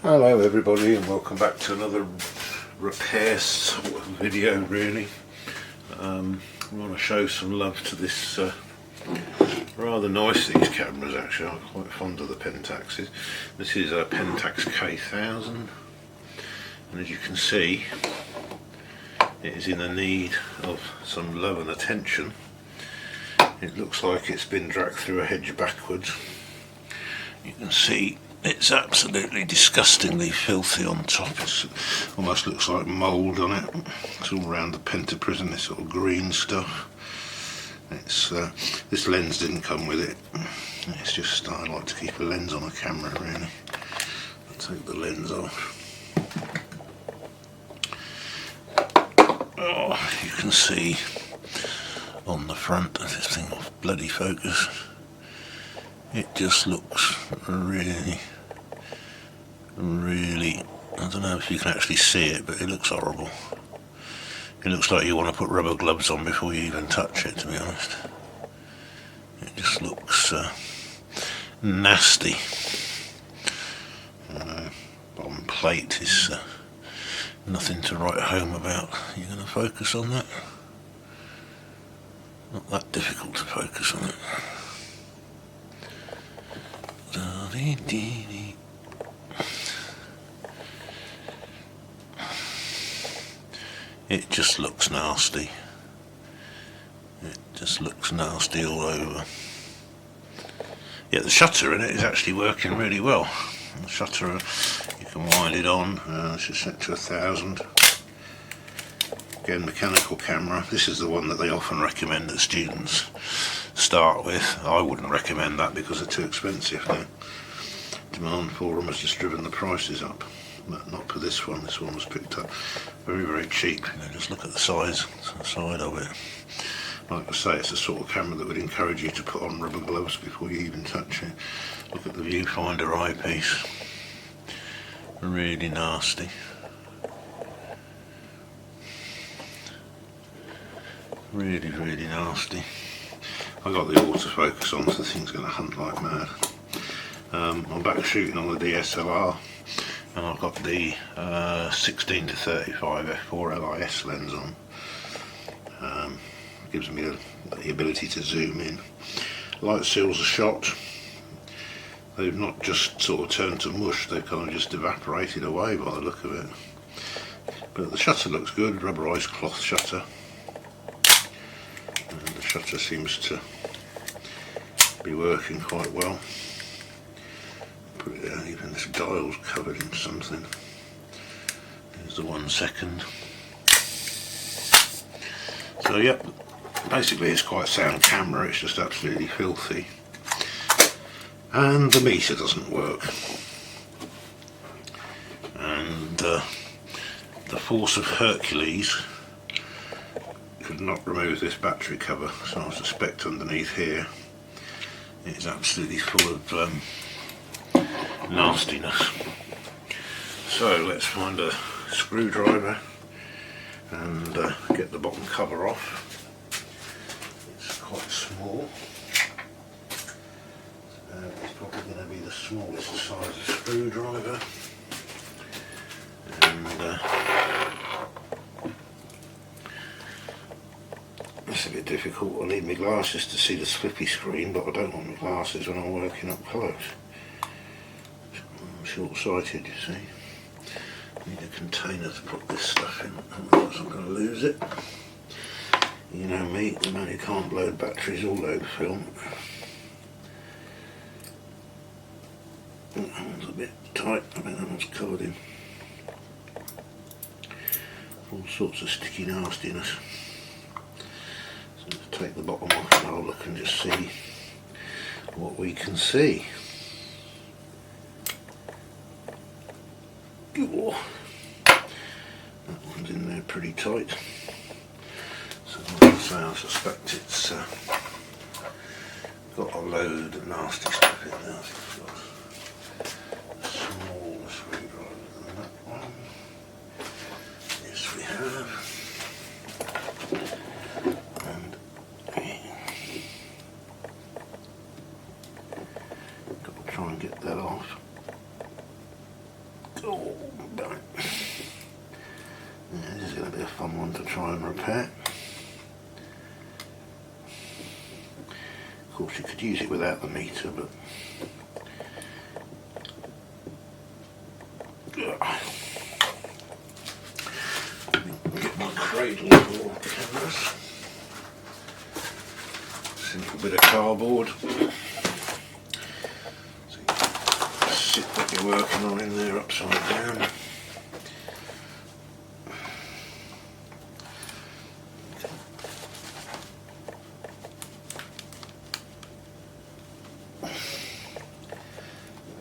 Hello everybody, and welcome back to another repair sort of video really. I want to show some love to this rather nice, these cameras actually. I'm quite fond of the Pentaxes. This is a Pentax K1000, and as you can see it is in the need of some love and attention. It looks like it's been dragged through a hedge backwards. You can see it's absolutely disgustingly filthy on top. It almost looks like mould on it. It's all around the pentaprism, this sort of green stuff. It's this lens didn't come with it. It's just, I like to keep a lens on a camera really. I'll take the lens off. Oh, you can see on the front of this thing off bloody focus. It just looks really, I don't know if you can actually see it, but it looks horrible. It looks like you want to put rubber gloves on before you even touch it, to be honest. It just looks nasty. Bottom plate is nothing to write home about. You're going to focus on that? Not that difficult to focus on it. It just looks nasty. It just looks nasty all over. Yeah, the shutter in it is actually working really well. The shutter, you can wind it on. This is set to 1000. Again, mechanical camera. This is the one that they often recommend that students start with. I wouldn't recommend that because they're too expensive now. Demand for them has just driven the prices up, but not for this one. This one was picked up very cheap. You know, just look at the side of it. Like I say, it's the sort of camera that would encourage you to put on rubber gloves before you even touch it. Look at the viewfinder eyepiece. Really nasty. Really nasty. I got the autofocus on, so the thing's going to hunt like mad. I'm back shooting on the DSLR, and I've got the 16 to 35 f4 LIS lens on. Gives me the ability to zoom in. Light seals are shot. They've not just sort of turned to mush, they've kind of just evaporated away by the look of it. But the shutter looks good, rubberized cloth shutter. And the shutter seems to be working quite well. Put it down, even this dial's covered in something. There's the 1 second. So yep, basically it's quite a sound camera, it's just absolutely filthy. And the meter doesn't work. And the force of Hercules could not remove this battery cover, so I suspect underneath here it's absolutely full of nastiness. So let's find a screwdriver and get the bottom cover off. It's quite small. It's probably going to be the smallest size of screwdriver. And it's a bit difficult. I need my glasses to see the slippy screen, but I don't want my glasses when I'm working up close. Short-sighted, you see. Need a container to put this stuff in, otherwise I'm going to lose it. You know me, the man who can't load batteries or load film. That one's a bit tight, I think that one's covered in all sorts of sticky nastiness. So let's take the bottom off and I'll look and just see what we can see. Oh, that one's in there pretty tight. So like I say, I suspect it's got a load of nasty stuff in there. It's got a smaller screwdriver than that one. Yes, we have. And got to try and get that off. Oh, damn it. Yeah, this is going to be a fun one to try and repair. Of course you could use it without the meter, but get my cradle for cameras. Simple bit of cardboard. So you sit what you're working on in there upside down.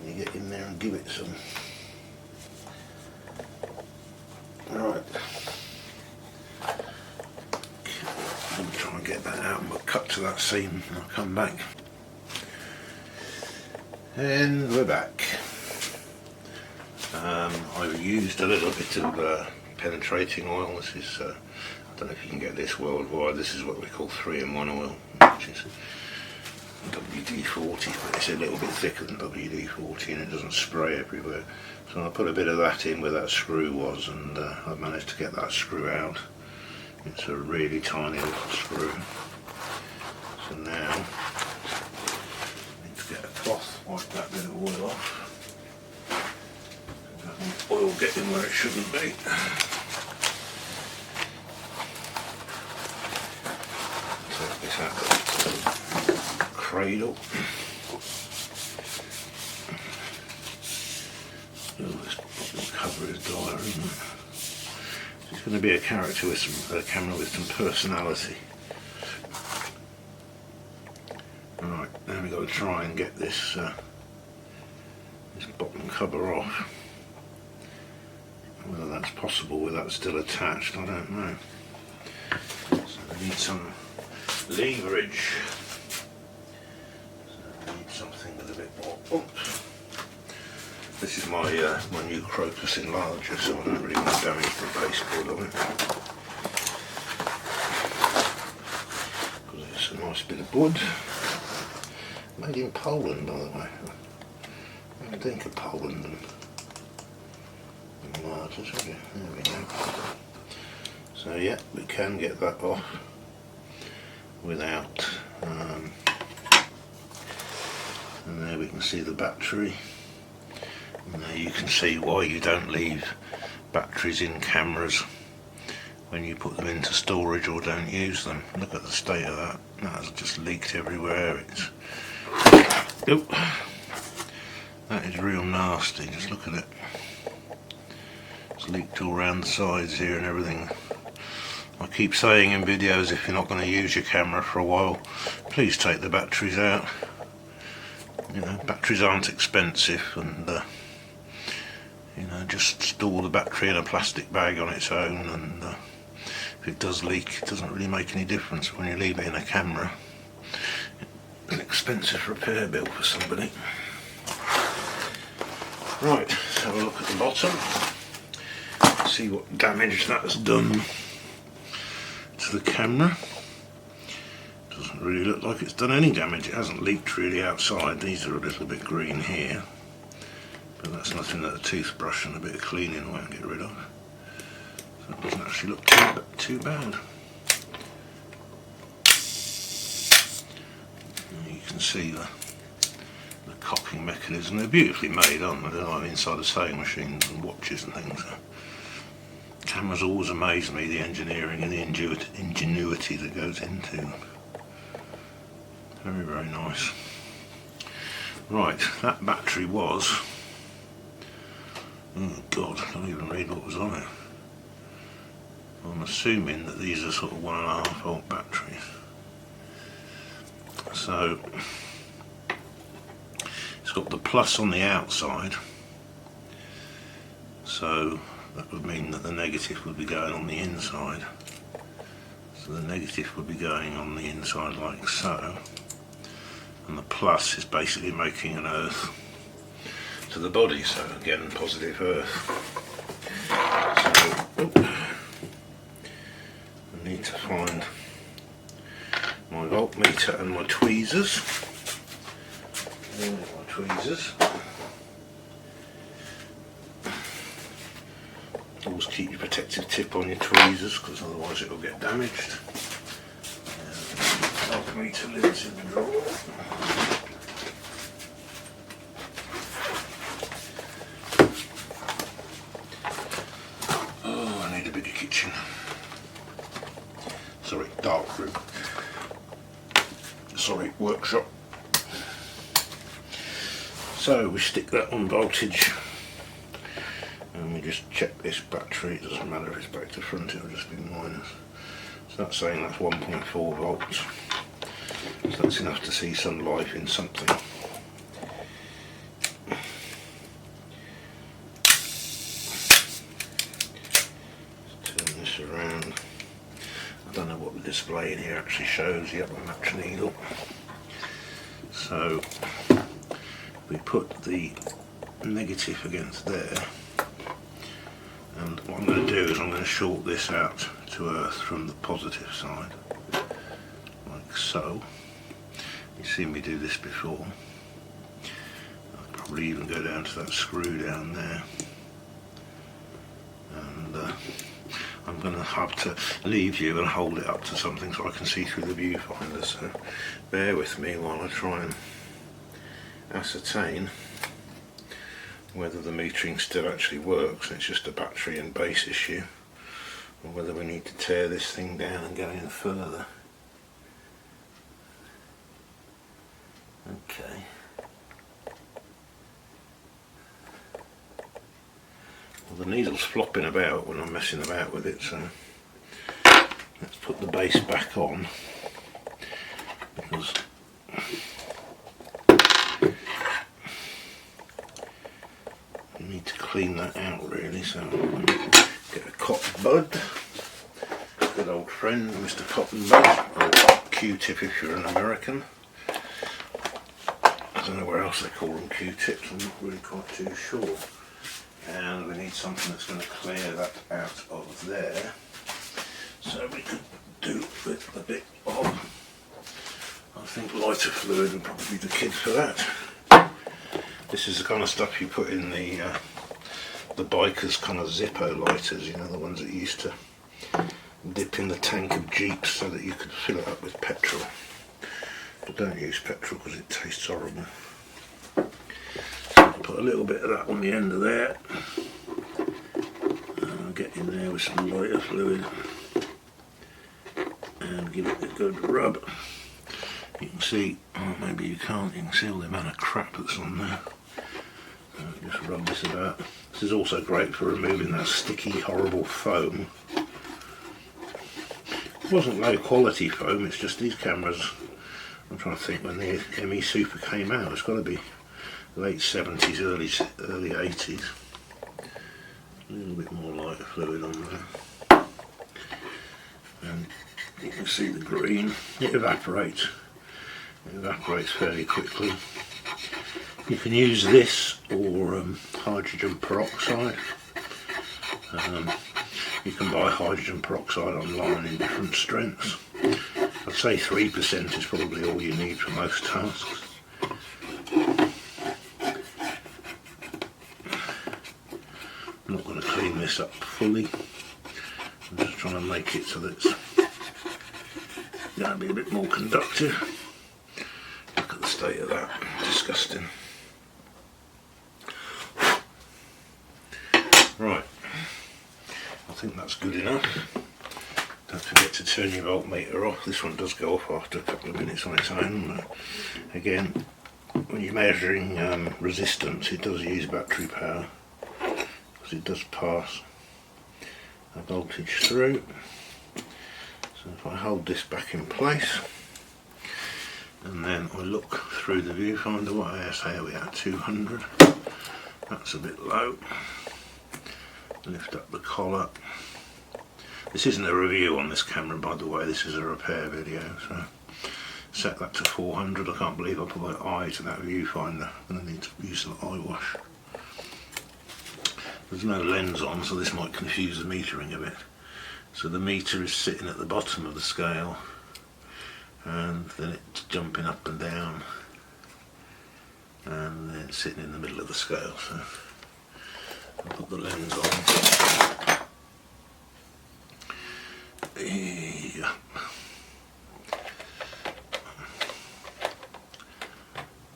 You get in there and give it some. Right. I'm trying to get that out and we'll cut to that seam and I'll come back. And we're back. I've used a little bit of penetrating oil. This is, I don't know if you can get this worldwide, this is what we call 3-in-1 oil, which is WD-40, but it's a little bit thicker than WD-40 and it doesn't spray everywhere. So I put a bit of that in where that screw was, and I've managed to get that screw out. It's a really tiny little screw. So now I need to get a cloth, wipe that bit of oil off. Oil getting where it shouldn't be. Take this out of the cradle. Oh, this bottom cover is dire, isn't it? It's going to be a character with some, a camera with some personality. Right, now we've got to try and get this this bottom cover off. Whether that's possible with that still attached, I don't know. So we need some leverage. So we need something with a bit more oomph. This is my my new crocus enlarger, so I don't really want to damage the baseboard of it. Because it's a nice bit of wood. Made in Poland, by the way. I think of Poland and enlargers, there we go. So yeah, we can get that off without, and there we can see the battery. And there you can see why you don't leave batteries in cameras when you put them into storage or don't use them. Look at the state of that. That's just leaked everywhere. It's, oh, that is real nasty. Just look at it. It's leaked all around the sides here and everything. I keep saying in videos, if you're not going to use your camera for a while, please take the batteries out. You know, batteries aren't expensive, and you know, just store the battery in a plastic bag on its own, and if it does leak, it doesn't really make any difference. When you leave it in a camera, an expensive repair bill for somebody. Right, let's have a look at the bottom, see what damage that has done to the camera. Doesn't really look like it's done any damage. It hasn't leaked really outside. These are a little bit green here, but that's nothing that a toothbrush and a bit of cleaning won't get rid of. So it doesn't actually look too bad. And you can see the cocking mechanism. They're beautifully made, aren't they? They're like inside of sewing machines and watches and things. Cameras always amaze me, the engineering and the ingenuity that goes into them. Very, very nice. Right, that battery was, oh god, I can't even read what was on it. I'm assuming that these are sort of 1.5 volt batteries. So it's got the plus on the outside, so that would mean that the negative would be going on the inside. So the negative would be going on the inside like so, and the plus is basically making an earth to the body, so again, positive earth. So, I need to find my voltmeter and my tweezers. There are my tweezers. always keep your protective tip on your tweezers because otherwise it will get damaged. Meter lids in the drawer. Oh, I need a bigger kitchen. Sorry, dark room. Sorry, workshop. So we stick that on voltage and we just check this battery. It doesn't matter if it's back to front, it'll just be minus. So that's saying that's 1.4 volts. So that's enough to see some life in something. Turn this around. I don't know what the display in here actually shows yet, a match needle. So we put the negative against there, and what I'm going to do is I'm going to short this out to earth from the positive side, like so. You've seen me do this before. I'll probably even go down to that screw down there, and I'm going to have to leave you and hold it up to something so I can see through the viewfinder, so bear with me while I try and ascertain whether the metering still actually works. It's just a battery and base issue, or whether we need to tear this thing down and go in further. Okay. Well, the needle's flopping about when I'm messing about with it, so let's put the base back on, because I need to clean that out really. So get a cotton bud, good old friend Mr. Cotton Bud, or Q-tip if you're an American. I don't know where else they call them Q-tips, I'm not really quite too sure. And we need something that's going to clear that out of there. So we could do with a bit of, I think, lighter fluid would probably be the kid for that. This is the kind of stuff you put in the bikers' kind of Zippo lighters, you know, the ones that you used to dip in the tank of Jeeps so that you could fill it up with petrol. But don't use petrol because it tastes horrible. So put a little bit of that on the end of there. And I'll get in there with some lighter fluid and give it a good rub. You can see, oh maybe you can't, you can see all the amount of crap that's on there. Just rub this about. This is also great for removing that sticky, horrible foam. It wasn't low quality foam, it's just these cameras. I'm trying to think when the ME Super came out. It's got to be late 70s, early 80s. A little bit more lighter fluid on there. And you can see the green. It evaporates. It evaporates fairly quickly. You can use this or hydrogen peroxide. You can buy hydrogen peroxide online in different strengths. I'd say 3% is probably all you need for most tasks. I'm not going to clean this up fully. I'm just trying to make it so that it's going to be a bit more conductive. Look at the state of that. Disgusting. Right. I think that's good enough. Don't forget to turn your voltmeter off. This one does go off after a couple of minutes on its own. But again, when you're measuring resistance, it does use battery power because it does pass a voltage through. So if I hold this back in place and then I look through the viewfinder, what ASA are we at? 200. That's a bit low. Lift up the collar. This isn't a review on this camera, by the way, this is a repair video, so set that to 400. I can't believe I put my eye to that viewfinder. I'm going to need to use some eye wash. There's no lens on, so this might confuse the metering a bit. So the meter is sitting at the bottom of the scale, and then it's jumping up and down, and then it's sitting in the middle of the scale. So I'll put the lens on. Yeah.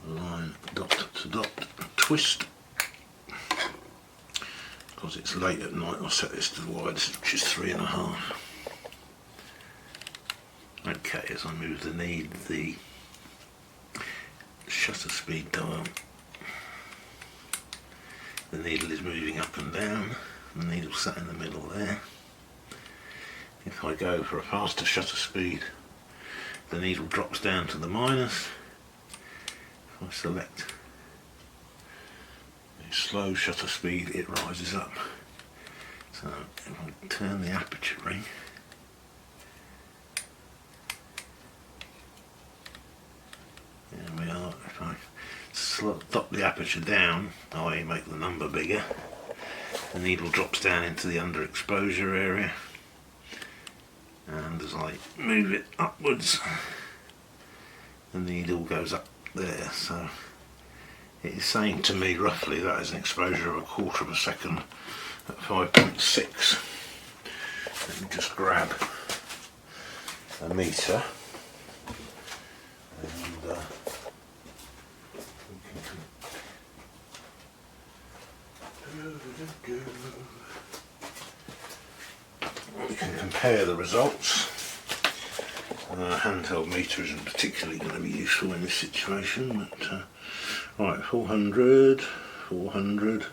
Line dot to dot, twist. Because it's late at night, I'll set this to the widest, which is 3.5. Okay, as I move the shutter speed dial, the needle is moving up and down. The needle sat in the middle there. If I go for a faster shutter speed, the needle drops down to the minus. If I select a slow shutter speed, it rises up. So if I turn the aperture ring, there we are. If I stop the aperture down, i.e. make the number bigger, the needle drops down into the underexposure area, and as I move it upwards, the needle goes up there. So it is saying to me roughly that is an exposure of 1/4 of a second at 5.6. Let me just grab a meter and we can compare the results. Handheld meter isn't particularly going to be useful in this situation, but right, 400, 400,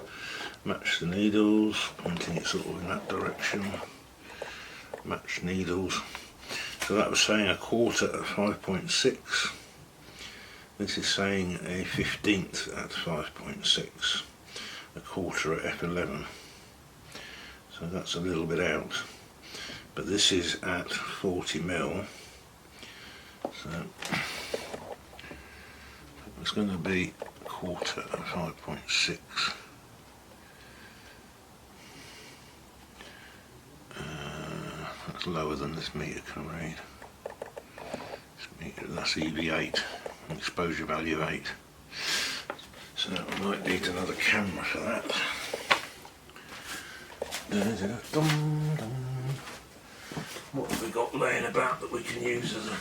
match the needles, pointing it sort of in that direction, match needles. So that was saying 1/4 at 5.6, this is saying a 15th at 5.6, 1/4 at f11, so that's a little bit out, but this is at 40mm, so it's going to be 1/4 at 5.6. That's lower than this meter can read. This meter, that's EV8, exposure value 8. So I might need another camera for that. What have we got laying about that we can use as a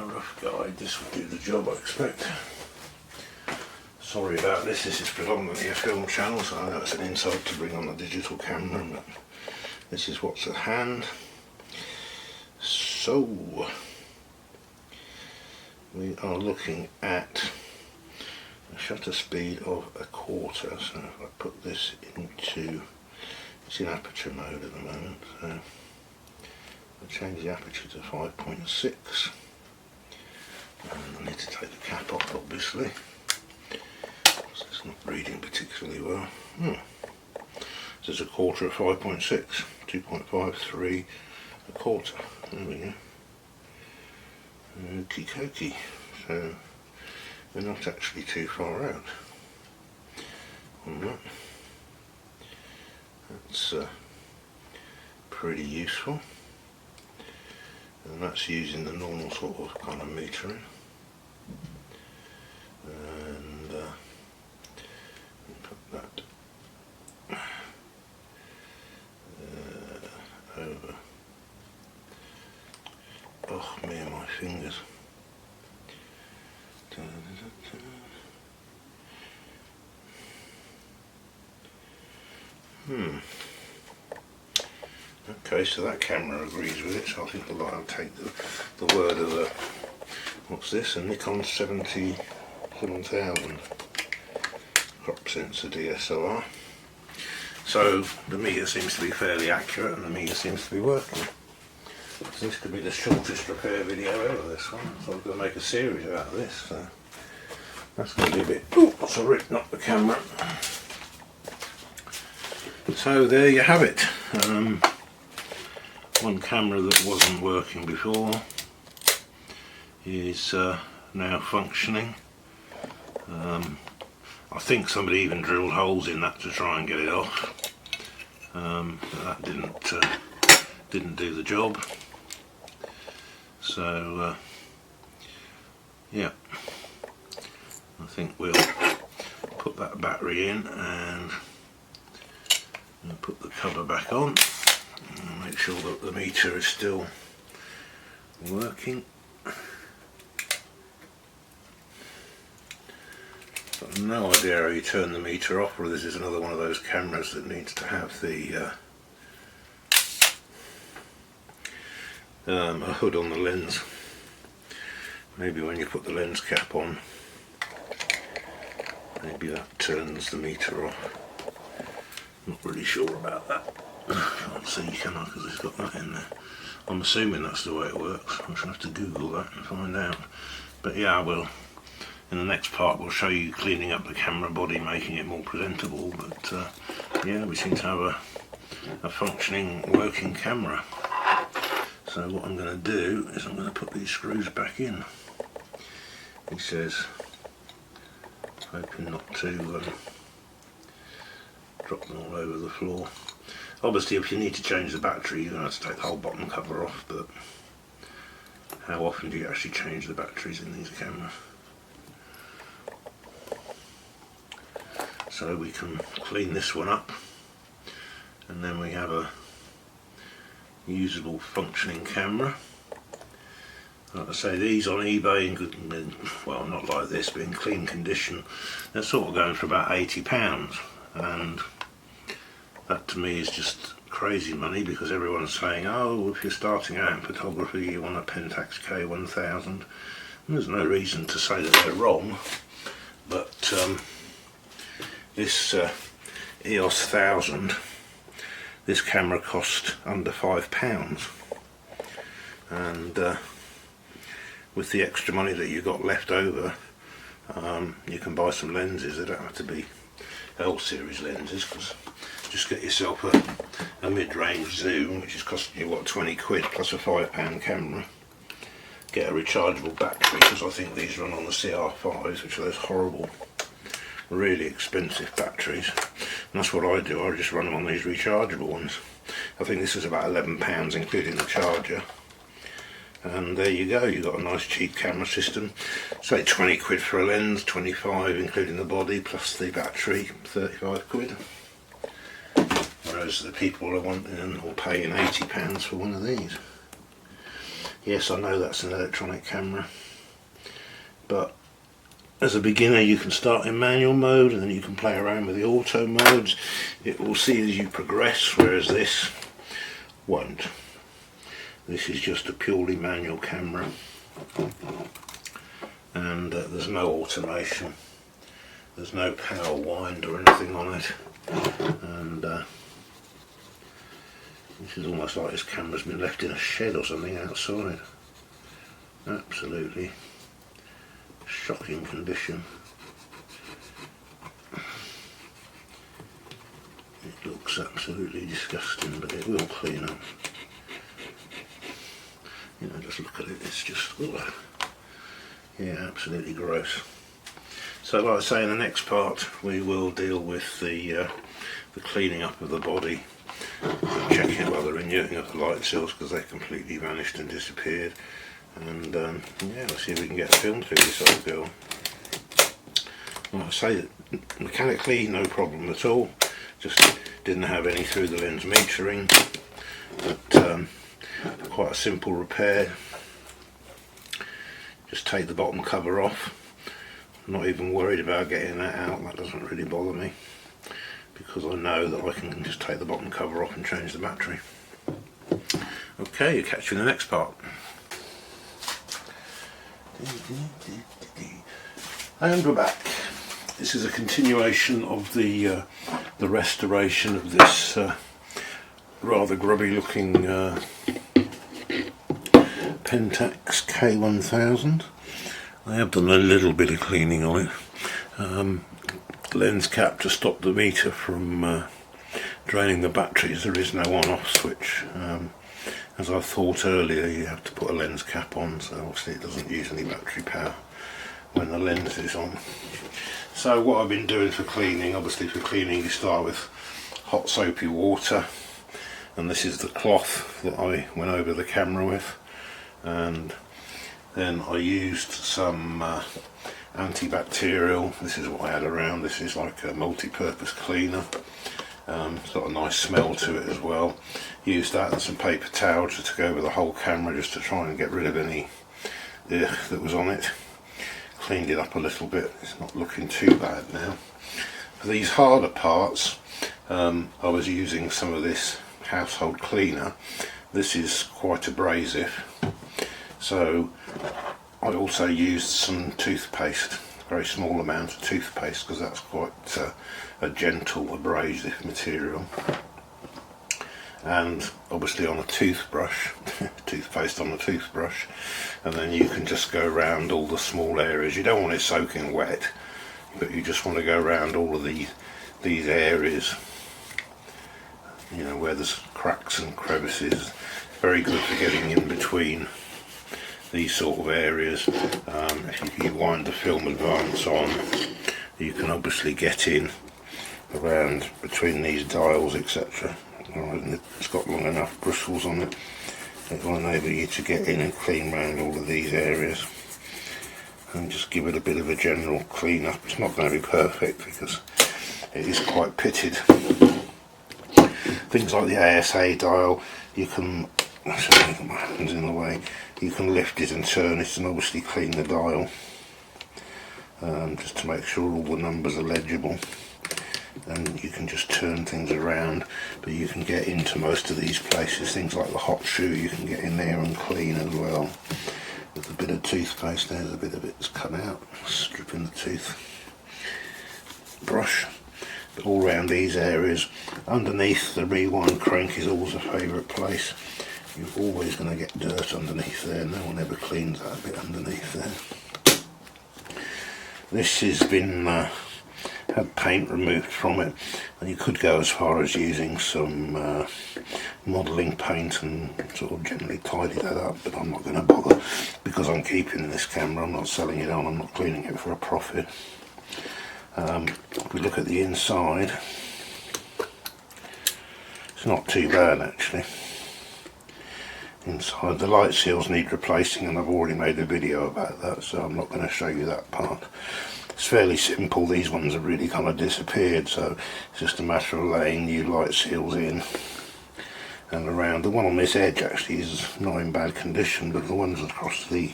rough guide? This will do the job, I expect. Sorry about this, this is predominantly a film channel, so I know it's an insult to bring on a digital camera, but this is what's at hand. So we are looking at a shutter speed of 1/4. So if I put this into, it's in aperture mode at the moment, so I'll change the aperture to 5.6. And I need to take the cap off, obviously, because it's not reading particularly well. So it's 1/4 at 5.6, 2.53, 1/4. There we go. Okie dokie. So we're not actually too far out on that. That's pretty useful, and that's using the normal sort of kind of metering. And put that over. Oh, me and my fingers. Okay, so that camera agrees with it, so I think I'll take the word of the, what's this, a Nikon 7000 crop sensor DSLR. So the meter seems to be fairly accurate and the meter seems to be working. So this could be the shortest repair video ever, this one. So I'm going to make a series out of this. So that's going to be a bit... Oh, sorry, not the camera. So there you have it. One camera that wasn't working before is now functioning. I think somebody even drilled holes in that to try and get it off. But that didn't do the job. So yeah, I think we'll put that battery in and put the cover back on and make make sure that the meter is still working. I've no idea how you turn the meter off, or this is another one of those cameras that needs to have the a hood on the lens. Maybe when you put the lens cap on, maybe that turns the meter off. Not really sure about that. Can't see, can I, because it's got that in there. I'm assuming that's the way it works. I'm just going to have to Google that and find out. But yeah, I will. In the next part we'll show you cleaning up the camera body, making it more presentable. But yeah, we seem to have a functioning, working camera. So what I'm going to do is I'm going to put these screws back in. He says, hoping not to drop them all over the floor. Obviously if you need to change the battery you're going to have to take the whole bottom cover off, but how often do you actually change the batteries in these cameras? So we can clean this one up, and then we have a usable functioning camera. Like I say, these on eBay in good, well, not like this, but in clean condition, they're sort of going for about £80, and that to me is just crazy money, because everyone's saying, oh, if you're starting out in photography you want a Pentax K1000. And there's no reason to say that they're wrong, but this EOS 1000, this camera cost under £5, and with the extra money that you got left over, you can buy some lenses. They don't have to be L series lenses, because just get yourself a mid-range zoom, which is costing you what, 20 quid plus a £5 camera. Get a rechargeable battery, because I think these run on the CR5s, which are those horrible, really expensive batteries. And that's what I do, I just run them on these rechargeable ones. I think this is about £11 including the charger. And there you go, you've got a nice cheap camera system. Say 20 quid for a lens, 25 including the body plus the battery, 35 quid. Whereas the people are wanting or paying £80 for one of these. Yes, I know that's an electronic camera, but as a beginner you can start in manual mode and then you can play around with the auto modes. It will see as you progress, whereas this won't. This is just a purely manual camera, and there's no automation, there's no power wind or anything on it, and this is almost like this camera's been left in a shed or something outside. Absolutely shocking condition. It looks absolutely disgusting, but it will clean up. You know, just look at it, it's just, ugh. Yeah, absolutely gross. So like I say, in the next part we will deal with the cleaning up of the body, checking whether renewing of the light seals, because they completely vanished and disappeared, and yeah, let's see if we can get a film through this old girl. Like I say, mechanically no problem at all, just didn't have any through the lens metering, but quite a simple repair. Just take the bottom cover off. I'm not even worried about getting that out, that doesn't really bother me, because I know that I can just take the bottom cover off and change the battery. Okay, I'll catch you in the next part. And we're back. This is a continuation of the restoration of this rather grubby looking Pentax K1000. I have done a little bit of cleaning on it. Lens cap to stop the meter from draining the batteries. There is no on-off switch. As I thought earlier, you have to put a lens cap on, so obviously it doesn't use any battery power when the lens is on. So what I've been doing for cleaning, obviously for cleaning you start with hot soapy water, and this is the cloth that I went over the camera with, and then I used some antibacterial. This is what I had around. This is like a multi-purpose cleaner, It's got a nice smell to it as well. Used that and some paper towel just to go over the whole camera, just to try and get rid of any ick that was on it. Cleaned it up a little bit, it's not looking too bad now. For these harder parts, I was using some of this household cleaner. This is quite abrasive, so I also used some toothpaste, a very small amount of toothpaste, because that's quite a gentle abrasive material. And obviously on a toothbrush, toothpaste on a toothbrush, and then you can just go around all the small areas. You don't want it soaking wet, but you just want to go around all of these areas, you know, where there's cracks and crevices. Very good for getting in between these sort of areas. If you wind the film advance on, you can obviously get in around between these dials, etc. And it's got long enough bristles on it, it will enable you to get in and clean around all of these areas and just give it a bit of a general clean up. It's not going to be perfect because it is quite pitted. Things like the ASA dial, you can, my hand's in the way, you can lift it and turn it and obviously clean the dial, just to make sure all the numbers are legible. And you can just turn things around, but you can get into most of these places. Things like the hot shoe, you can get in there and clean as well. With a bit of toothpaste, there's a bit of it that's come out, stripping the tooth brush. But all around these areas, underneath the rewind crank is always a favourite place. You're always going to get dirt underneath there. No one ever cleans that bit underneath there. This has been had paint removed from it, and you could go as far as using some modelling paint and sort of generally tidy that up, but I'm not going to bother because I'm keeping this camera. I'm not selling it on, I'm not cleaning it for a profit. If we look at the inside, it's not too bad actually. Inside, the light seals need replacing, and I've already made a video about that, so I'm not going to show you that part. It's fairly simple. These ones have really kind of disappeared, so it's just a matter of laying new light seals in and around. The one on this edge actually is not in bad condition, but the ones across the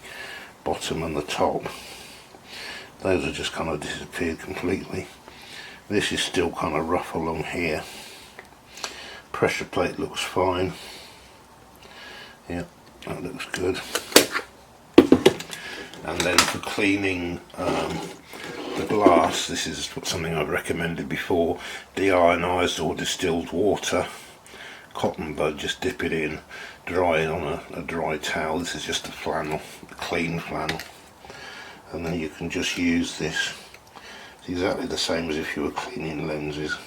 bottom and the top, those have just kind of disappeared completely. This is still kind of rough along here. Pressure plate looks fine. Yeah, that looks good. And then for cleaning the glass, this is something I've recommended before: deionized or distilled water, cotton bud, just dip it in, dry it on a dry towel. This is just a flannel, a clean flannel, and then you can just use this. It's exactly the same as if you were cleaning lenses.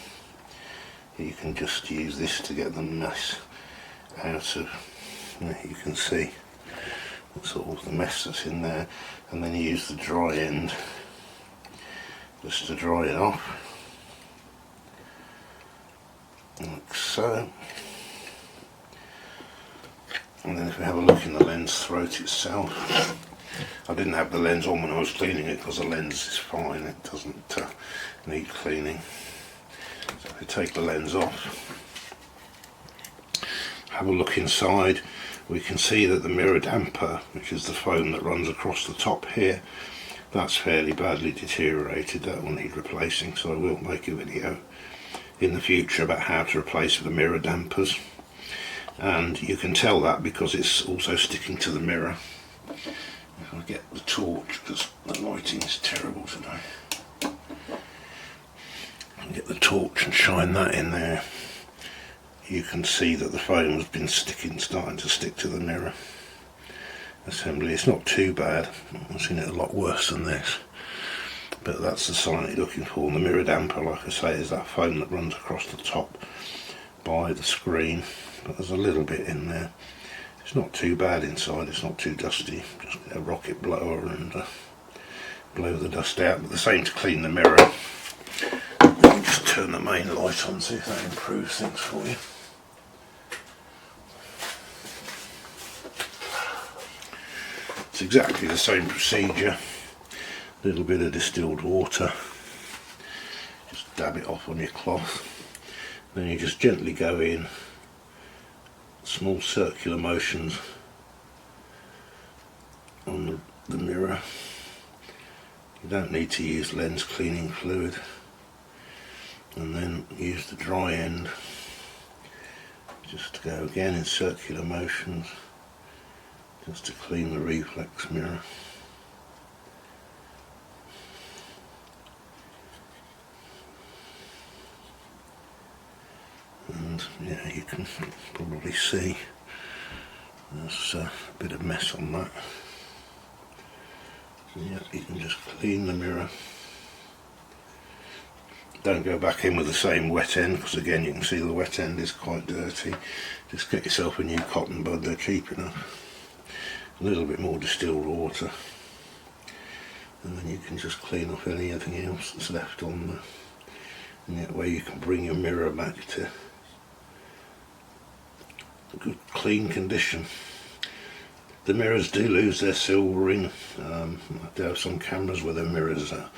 You can just use this to get the mess out of, you can see sort of the mess that's in there, and then use the dry end just to dry it off, like so. And then if we have a look in the lens throat itself, I didn't have the lens on when I was cleaning it because the lens is fine, it doesn't need cleaning. So if we take the lens off, have a look inside, we can see that the mirror damper, which is the foam that runs across the top here, that's fairly badly deteriorated. That will need replacing, so I will make a video in the future about how to replace the mirror dampers. And you can tell that because it's also sticking to the mirror. If I get the torch, because the lighting is terrible today, I'll get the torch and shine that in there. You can see that the foam has been starting to stick to the mirror assembly. It's not too bad, I've seen it a lot worse than this, but that's the sign you're looking for. And the mirror damper, like I say, is that foam that runs across the top by the screen, but there's a little bit in there. It's not too bad inside, it's not too dusty. Just get a rocket blower and blow the dust out. But the same to clean the mirror. Let me just turn the main light on, see if that improves things for you. It's exactly the same procedure. A little bit of distilled water, just dab it off on your cloth, Then you just gently go in, small circular motions on the mirror. You don't need to use lens cleaning fluid, and then use the dry end just to go again in circular motions just to clean the reflex mirror. And yeah, you can probably see there's a bit of mess on that. So yeah, you can just clean the mirror. Don't go back in with the same wet end, because again you can see the wet end is quite dirty. Just get yourself a new cotton bud, they're cheap enough. A little bit more distilled water, and then you can just clean off anything else that's left on there. And that way you can bring your mirror back to a good clean condition. The mirrors do lose their silvering. There are some cameras where the mirrors are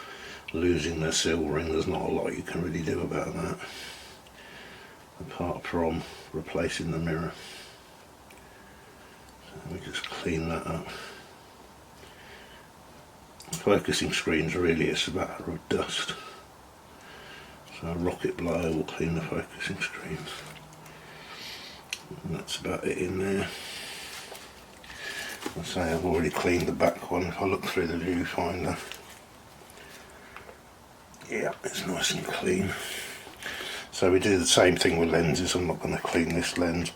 losing their silvering. There's not a lot you can really do about that, apart from replacing the mirror. So we just clean that up. Focusing screens really, it's a matter of dust. So a rocket blower will clean the focusing screens. And that's about it in there. I say I've already cleaned the back one. If I look through the viewfinder, yeah, it's nice and clean. So we do the same thing with lenses. I'm not going to clean this lens.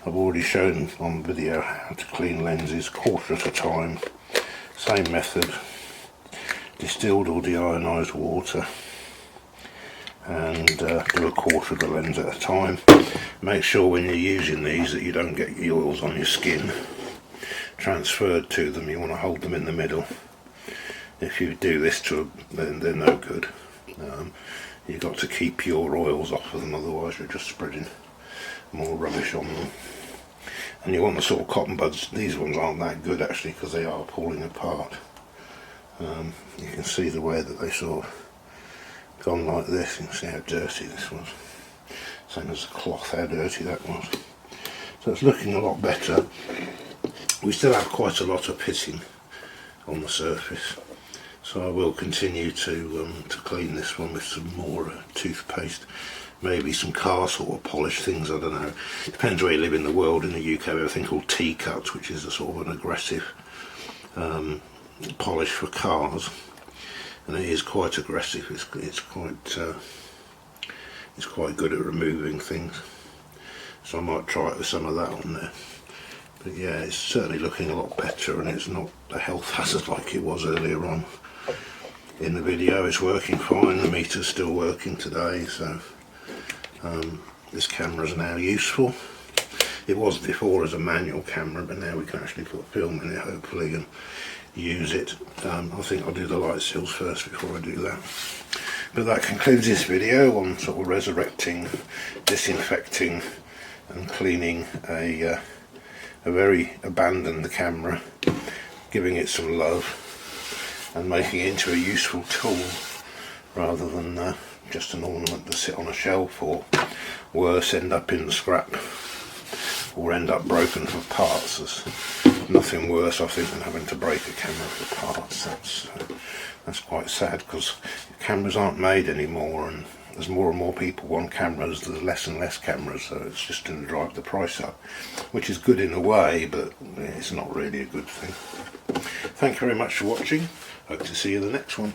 I've already shown on video how to clean lenses, quarter at a time. Same method, distilled or deionized water, and do a quarter of the lens at a time. Make sure when you're using these that you don't get the oils on your skin transferred to them. You want to hold them in the middle. If you do this to them, then they're no good. You've got to keep your oils off of them, otherwise you're just spreading more rubbish on them. And you want the sort of cotton buds. These ones aren't that good actually, because they are pulling apart. You can see the way that they sort of gone like this. You can see how dirty this was. Same as the cloth, how dirty that was. So it's looking a lot better. We still have quite a lot of pitting on the surface, so I will continue to clean this one with some more toothpaste, maybe some car sort of polish things, I don't know. Depends where you live in the world. In the UK we have a thing called T-cut, which is a sort of an aggressive polish for cars, and it is quite aggressive. It's quite good at removing things, so I might try it with some of that on there. But yeah, it's certainly looking a lot better, and it's not a health hazard like it was earlier on in the video. It's working fine, the meter's still working today, so this camera is now useful. It was before as a manual camera, but now we can actually put film in it hopefully and use it. I think I'll do the light seals first before I do that. But that concludes this video on sort of resurrecting, disinfecting and cleaning a very abandoned camera, giving it some love and making it into a useful tool rather than just an ornament to sit on a shelf, or worse, end up in the scrap or end up broken for parts. There's nothing worse, I think, than having to break a camera for parts. That's quite sad, because cameras aren't made anymore, and as more and more people want cameras, there's less and less cameras, so it's just going to drive the price up, which is good in a way, but it's not really a good thing. Thank you very much for watching. Hope to see you in the next one.